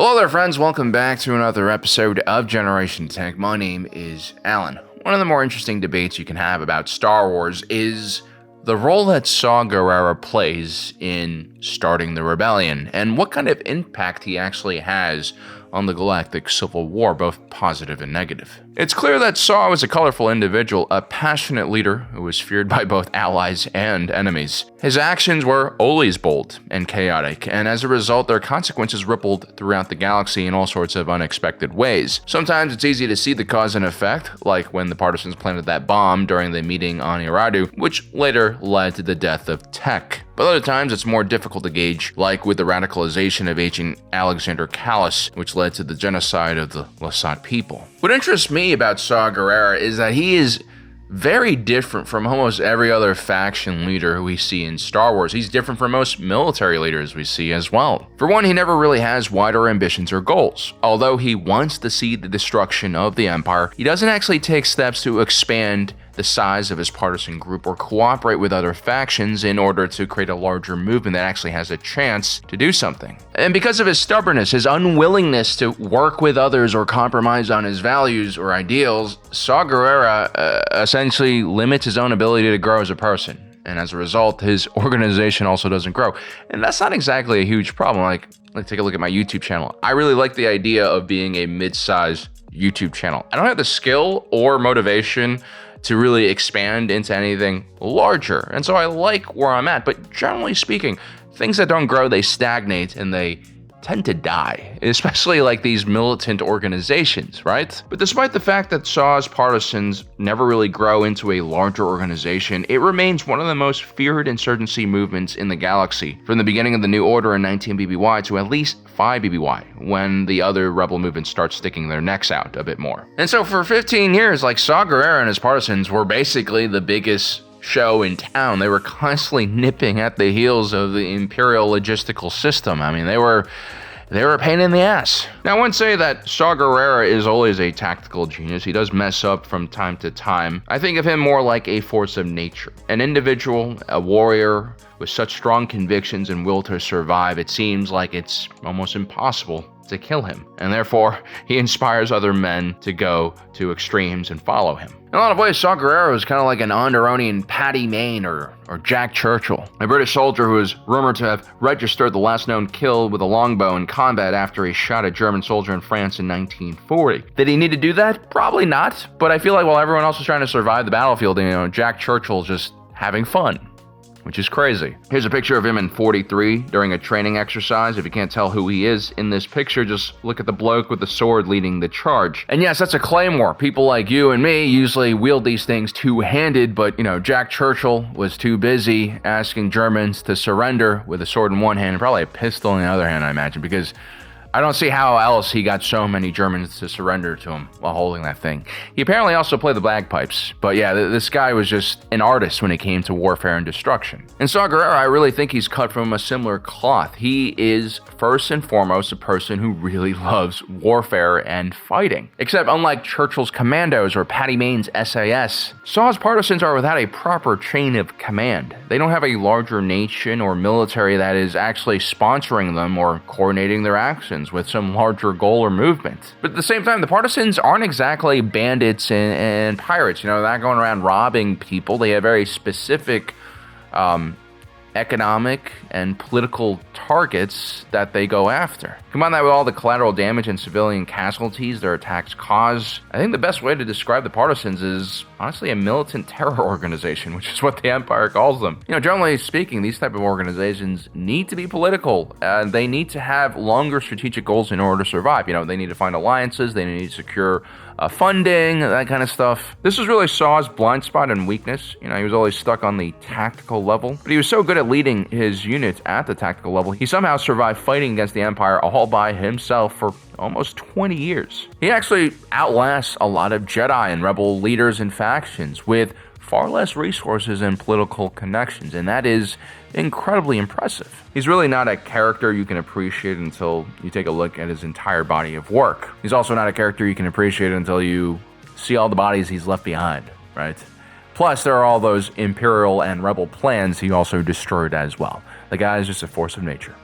Hello there, friends. Welcome back to another episode of Generation Tech. My name is Alan. One of the more interesting debates you can have about Star Wars is the role that Saw Gerrera plays in starting the rebellion, and what kind of impact he actually has on the Galactic Civil War, both positive and negative. It's clear that Saw was a colorful individual, a passionate leader who was feared by both allies and enemies. His actions were always bold and chaotic, and as a result, their consequences rippled throughout the galaxy in all sorts of unexpected ways. Sometimes it's easy to see the cause and effect, like when the partisans planted that bomb during the meeting on Eriadou, which later led to the death of Tech. But other times it's more difficult to gauge, like with the radicalization of Agent Alexander Callis, which led to the genocide of the Lasat people. What interests me about Saw Gerrera is that he is very different from almost every other faction leader we see in Star Wars. He's different from most military leaders we see as well. For one, he never really has wider ambitions or goals. Although he wants to see the destruction of the Empire, he doesn't actually take steps to expand the size of his partisan group or cooperate with other factions in order to create a larger movement that actually has a chance to do something. And because of his stubbornness, his unwillingness to work with others or compromise on his values or ideals, Saw Gerrera essentially limits his own ability to grow as a person. And as a result, his organization also doesn't grow. And that's not exactly a huge problem. Like take a look at my YouTube channel. I really like the idea of being a mid-sized YouTube channel. I don't have the skill or motivation to really expand into anything larger. And so I like where I'm at, but generally speaking, things that don't grow, they stagnate and they tend to die, especially like these militant organizations, right? But despite the fact that Saw's partisans never really grow into a larger organization, it remains one of the most feared insurgency movements in the galaxy, from the beginning of the New Order in 19 BBY to at least 5 BBY, when the other rebel movements start sticking their necks out a bit more. And so for 15 years, like Saw Gerrera and his partisans were basically the biggest show in town. They were constantly nipping at the heels of the imperial logistical system. I mean, they were a pain in the ass. Now, I wouldn't say that Saw Gerrera is always a tactical genius. He does mess up from time to time. I think of him more like a force of nature. An individual, a warrior with such strong convictions and will to survive, it seems like it's almost impossible to kill him. And therefore, he inspires other men to go to extremes and follow him. In a lot of ways, Saw Gerrera is kind of like an Onderonian Paddy Mayne or Jack Churchill, a British soldier who is rumored to have registered the last known kill with a longbow in combat after he shot a German soldier in France in 1940. Did he need to do that? Probably not, but I feel like while everyone else was trying to survive the battlefield, Jack Churchill's just having fun, which is crazy. Here's a picture of him in 43 during a training exercise. If you can't tell who he is in this picture, just look at the bloke with the sword leading the charge. And yes, that's a claymore. People like you and me usually wield these things two-handed, but Jack Churchill was too busy asking Germans to surrender with a sword in one hand and probably a pistol in the other hand, I imagine, because I don't see how else he got so many Germans to surrender to him while holding that thing. He apparently also played the bagpipes, but yeah, this guy was just an artist when it came to warfare and destruction. And Saw Gerrera, I really think he's cut from a similar cloth. He is first and foremost a person who really loves warfare and fighting. Except unlike Churchill's commandos or Paddy Mayne's SAS, Saw's partisans are without a proper chain of command. They don't have a larger nation or military that is actually sponsoring them or coordinating their actions with some larger goal or movement. But at the same time, the partisans aren't exactly bandits and pirates. They're not going around robbing people. They have very specific economic and political targets that they go after. Combine that with all the collateral damage and civilian casualties their attacks cause, I think the best way to describe the partisans is honestly a militant terror organization, which is what the Empire calls them. Generally speaking, these type of organizations need to be political. They need to have longer strategic goals in order to survive. They need to find alliances, they need to secure funding, that kind of stuff. This was really Saw's blind spot and weakness. He was always stuck on the tactical level, but he was so good at leading his units at the tactical level, he somehow survived fighting against the Empire all by himself for almost 20 years. He actually outlasts a lot of Jedi and rebel leaders and factions with far less resources and political connections, and that is incredibly impressive. He's really not a character you can appreciate until you take a look at his entire body of work. He's also not a character you can appreciate until you see all the bodies he's left behind, right? Plus, there are all those Imperial and Rebel plans he also destroyed as well. The guy is just a force of nature.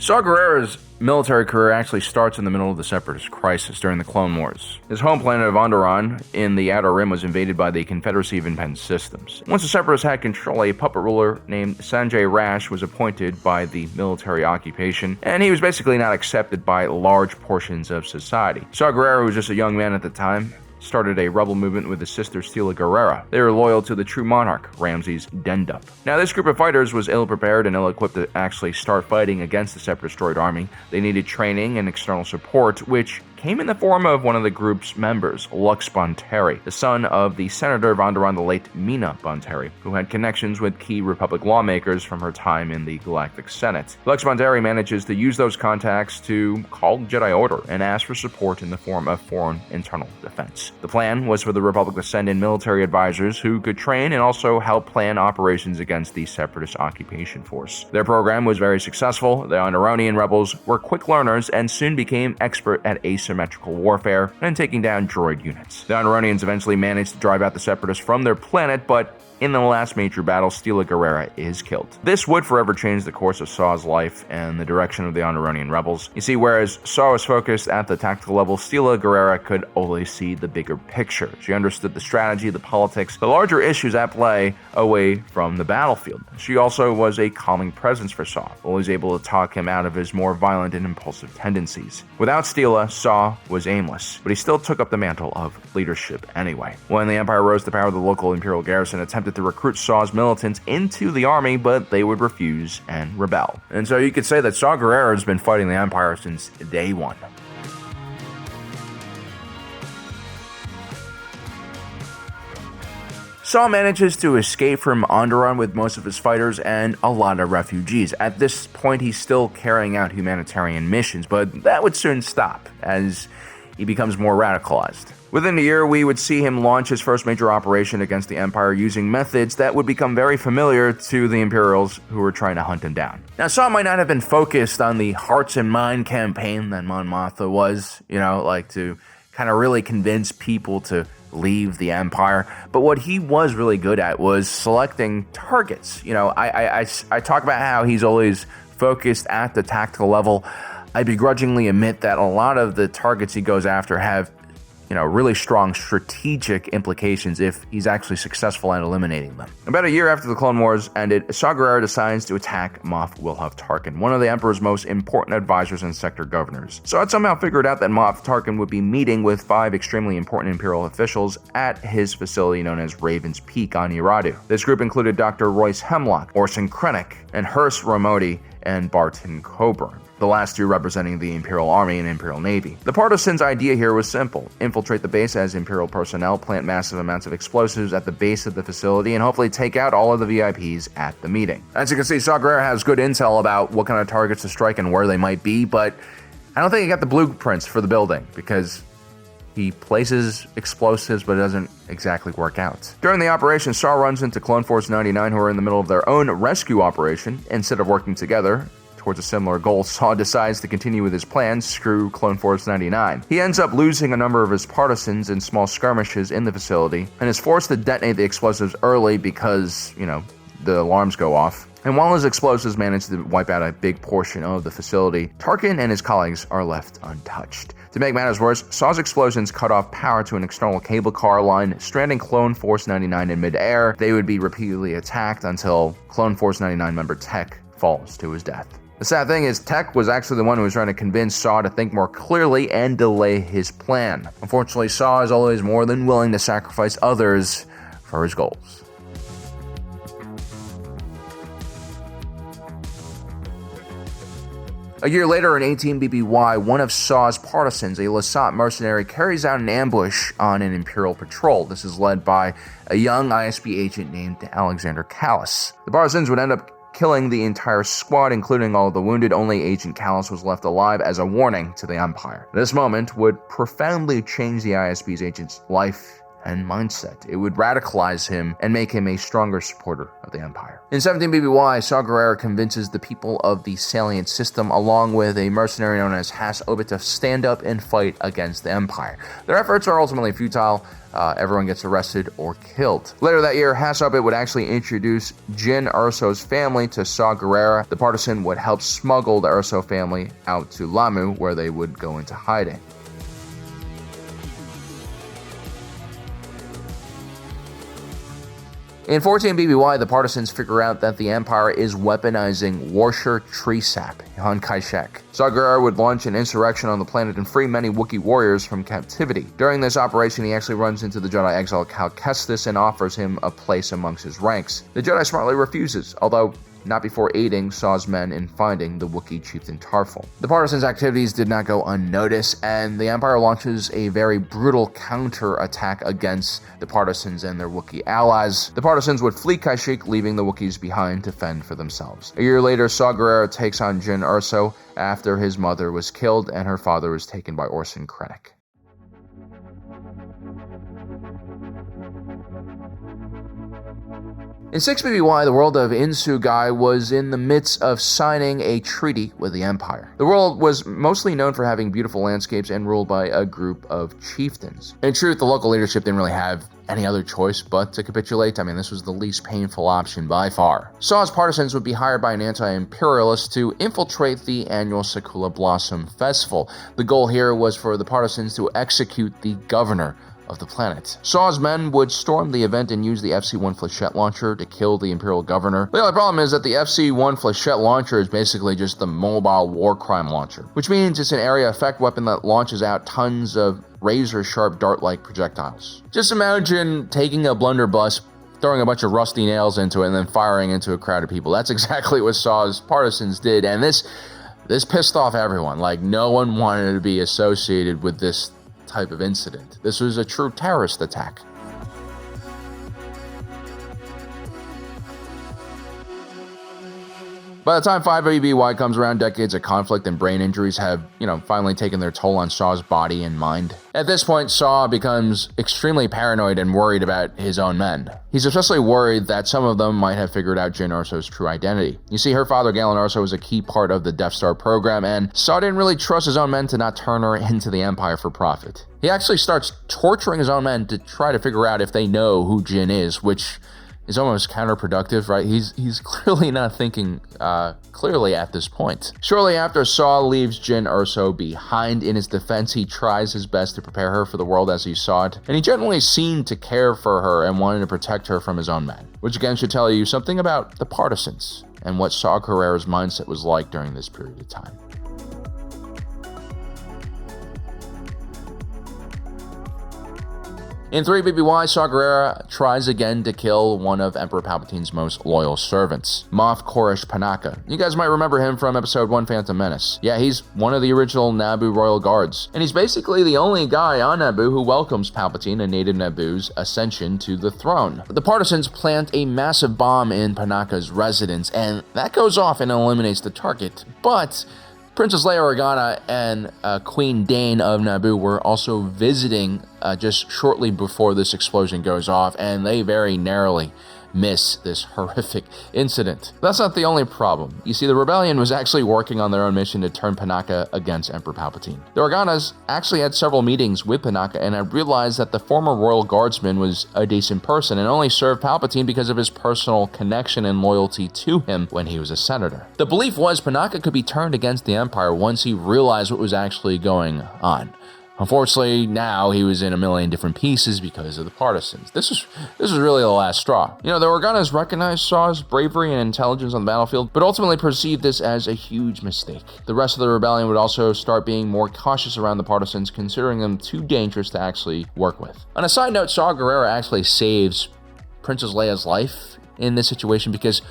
Saw Gerrera's military career actually starts in the middle of the Separatist crisis during the Clone Wars. His home planet of Onderon in the Outer Rim was invaded by the Confederacy of Independent Systems. Once the Separatists had control, a puppet ruler named Sanjay Rash was appointed by the military occupation, and he was basically not accepted by large portions of society. Saw Gerrera, who was just a young man at the time, started a rebel movement with his sister Saw Gerrera. They were loyal to the true monarch, Ramses Dendup. Now, this group of fighters was ill-prepared and ill-equipped to actually start fighting against the Separatist droid army. They needed training and external support, which came in the form of one of the group's members, Lux Bonteri, the son of the senator of Onderon, the late Mina Bonteri, who had connections with key Republic lawmakers from her time in the Galactic Senate. Lux Bonteri manages to use those contacts to call Jedi Order and ask for support in the form of foreign internal defense. The plan was for the Republic to send in military advisors who could train and also help plan operations against the Separatist occupation force. Their program was very successful. The Onderonian rebels were quick learners and soon became expert at asymmetrical warfare and taking down droid units. The Onderonians eventually managed to drive out the Separatists from their planet, but in the last major battle, Saw Gerrera is killed. This would forever change the course of Saw's life and the direction of the Onderonian rebels. You see, whereas Saw was focused at the tactical level, Saw Gerrera could always see the bigger picture. She understood the strategy, the politics, the larger issues at play away from the battlefield. She also was a calming presence for Saw, always able to talk him out of his more violent and impulsive tendencies. Without Stila, Saw was aimless, but he still took up the mantle of leadership anyway. When the Empire rose to power, the local Imperial garrison attempted to recruit Saw's militants into the army, but they would refuse and rebel. And so you could say that Saw Gerrera has been fighting the Empire since day one. Saw manages to escape from Onderon with most of his fighters and a lot of refugees. At this point, he's still carrying out humanitarian missions, but that would soon stop as he becomes more radicalized. Within a year, we would see him launch his first major operation against the Empire using methods that would become very familiar to the Imperials who were trying to hunt him down. Now, Saw might not have been focused on the Hearts and Mind campaign that Mon Mothma was, like to kind of really convince people to leave the Empire, but what he was really good at was selecting targets. I talk about how he's always focused at the tactical level. I begrudgingly admit that a lot of the targets he goes after have really strong strategic implications if he's actually successful at eliminating them. About a year after the Clone Wars ended, Saw Gerrera decides to attack Moff Wilhuff Tarkin, one of the Emperor's most important advisors and sector governors. Saw had somehow figured out that Moff Tarkin would be meeting with 5 extremely important Imperial officials at his facility known as Raven's Peak on Eriadou. This group included Dr. Royce Hemlock, Orson Krennic, and Hurst Ramodi and Barton Coburn, the last 2 representing the Imperial Army and Imperial Navy. The partisans' idea here was simple: infiltrate the base as Imperial personnel, plant massive amounts of explosives at the base of the facility, and hopefully take out all of the VIPs at the meeting. As you can see, Saw Gerrera has good intel about what kind of targets to strike and where they might be, but I don't think he got the blueprints for the building, because he places explosives, but it doesn't exactly work out. During the operation, Saw runs into Clone Force 99, who are in the middle of their own rescue operation. Instead of working together towards a similar goal, Saw decides to continue with his plan, screw Clone Force 99. He ends up losing a number of his partisans in small skirmishes in the facility, and is forced to detonate the explosives early because, the alarms go off. And while his explosives manage to wipe out a big portion of the facility, Tarkin and his colleagues are left untouched. To make matters worse, Saw's explosions cut off power to an external cable car line, stranding Clone Force 99 in midair. They would be repeatedly attacked until Clone Force 99 member Tech falls to his death. The sad thing is, Tech was actually the one who was trying to convince Saw to think more clearly and delay his plan. Unfortunately, Saw is always more than willing to sacrifice others for his goals. A year later, in 18 BBY, one of Saw's partisans, a Lasat mercenary, carries out an ambush on an Imperial patrol. This is led by a young ISB agent named Alexander Callis. The partisans would end up killing the entire squad, including all of the wounded. Only Agent Callis was left alive as a warning to the Empire. This moment would profoundly change the ISB's agent's life and mindset. It would radicalize him and make him a stronger supporter of the Empire. In 17 BBY, Saw Gerrera convinces the people of the Salient system, along with a mercenary known as Has Obit, to stand up and fight against the Empire. Their efforts are ultimately futile. Everyone gets arrested or killed. Later that year, Has Obit would actually introduce Jin Erso's family to Saw Gerrera. The partisan would help smuggle the Erso family out to Lamu, where they would go into hiding. In 14 BBY, the partisans figure out that the Empire is weaponizing Warsher tree sap, Han Kai-shek. Saw Gerrera would launch an insurrection on the planet and free many Wookiee warriors from captivity. During this operation, he actually runs into the Jedi exile Cal Kestis and offers him a place amongst his ranks. The Jedi smartly refuses, although not before aiding Saw's men in finding the Wookiee chieftain Tarful. The partisans' activities did not go unnoticed, and the Empire launches a very brutal counter-attack against the partisans and their Wookiee allies. The partisans would flee Kashyyyk, leaving the Wookiees behind to fend for themselves. A year later, Saw Gerrera takes on Jin Erso after his mother was killed and her father was taken by Orson Krennic. In 6 BBY, the world of Insugai was in the midst of signing a treaty with the Empire. The world was mostly known for having beautiful landscapes and ruled by a group of chieftains. In truth, the local leadership didn't really have any other choice but to capitulate. I mean, this was the least painful option by far. Saw's partisans would be hired by an anti-imperialist to infiltrate the annual Sakula Blossom Festival. The goal here was for the partisans to execute the governor of the planet. Saw's men would storm the event and use the FC-1 Flechette launcher to kill the Imperial governor. The only problem is that the FC-1 Flechette launcher is basically just the mobile war crime launcher, which means it's an area effect weapon that launches out tons of razor-sharp dart-like projectiles. Just imagine taking a blunderbuss, throwing a bunch of rusty nails into it, and then firing into a crowd of people. That's exactly what Saw's partisans did, and this pissed off everyone. Like, no one wanted to be associated with this type of incident. This was a true terrorist attack. By the time 5 BBY comes around, decades of conflict and brain injuries have, finally taken their toll on Saw's body and mind. At this point, Saw becomes extremely paranoid and worried about his own men. He's especially worried that some of them might have figured out Jin Erso's true identity. You see, her father, Galen Erso, was a key part of the Death Star program, and Saw didn't really trust his own men to not turn her into the Empire for profit. He actually starts torturing his own men to try to figure out if they know who Jin is, which is almost counterproductive, right? He's clearly not thinking clearly at this point. Shortly after Saw leaves Jin Erso behind, in his defense, he tries his best to prepare her for the world as he saw it, and he generally seemed to care for her and wanted to protect her from his own men, which again should tell you something about the partisans and what Saw Gerrera's mindset was like during this period of time. In 3 BBY, Saw Gerrera tries again to kill one of Emperor Palpatine's most loyal servants, Moff Koresh Panaka. You guys might remember him from Episode 1 Phantom Menace. Yeah, he's one of the original Naboo Royal Guards, and he's basically the only guy on Naboo who welcomes Palpatine and native Naboo's ascension to the throne. The partisans plant a massive bomb in Panaka's residence, and that goes off and eliminates the target, but Princess Leia Organa and Queen Dane of Naboo were also visiting just shortly before this explosion goes off, and they very narrowly miss this horrific incident. That's not the only problem. You see, the rebellion was actually working on their own mission to turn Panaka against Emperor Palpatine. The Organas actually had several meetings with Panaka and had realized that the former royal guardsman was a decent person and only served Palpatine because of his personal connection and loyalty to him when he was a senator. The belief was Panaka could be turned against the Empire once he realized what was actually going on. Unfortunately, now he was in a million different pieces because of the partisans. This was really the last straw. The Organas recognized Saw's bravery and intelligence on the battlefield, but ultimately perceived this as a huge mistake. The rest of the rebellion would also start being more cautious around the partisans, considering them too dangerous to actually work with. On a side note, Saw Gerrera actually saves Princess Leia's life in this situation because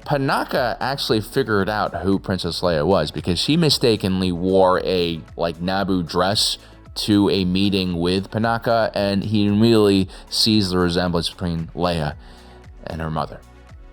Panaka actually figured out who Princess Leia was because she mistakenly wore a Naboo dress to a meeting with Panaka, and he immediately sees the resemblance between Leia and her mother,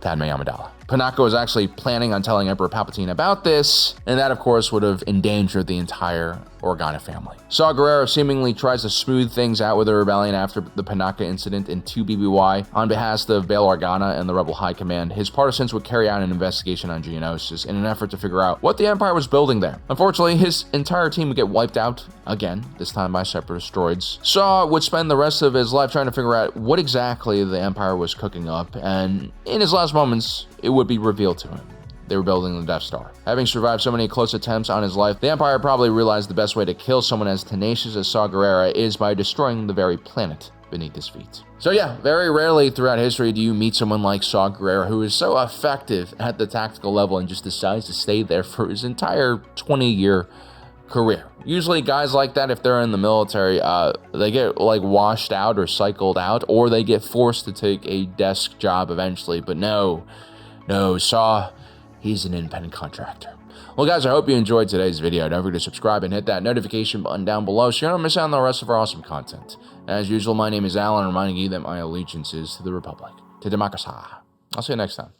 Padme Amidala. Panaka was actually planning on telling Emperor Palpatine about this, and that, of course, would have endangered the entire Organa family. Saw Gerrera seemingly tries to smooth things out with the rebellion after the Panaka incident in 2 BBY. On behalf of Bail Organa and the Rebel High Command, his partisans would carry out an investigation on Geonosis in an effort to figure out what the Empire was building there. Unfortunately, his entire team would get wiped out again, this time by Separatist droids. Saw would spend the rest of his life trying to figure out what exactly the Empire was cooking up, and in his last moments, it would be revealed to him. They were building the Death Star. Having survived so many close attempts on his life, the Empire probably realized the best way to kill someone as tenacious as Saw Gerrera is by destroying the very planet beneath his feet. So yeah, very rarely throughout history do you meet someone like Saw Gerrera who is so effective at the tactical level and just decides to stay there for his entire 20-year career. Usually guys like that, if they're in the military, they get like washed out or cycled out, or they get forced to take a desk job eventually. But no, Saw, he's an independent contractor. Well, guys, I hope you enjoyed today's video. Don't forget to subscribe and hit that notification button down below so you don't miss out on the rest of our awesome content. As usual, my name is Alan, reminding you that my allegiance is to the Republic, to democracy. I'll see you next time.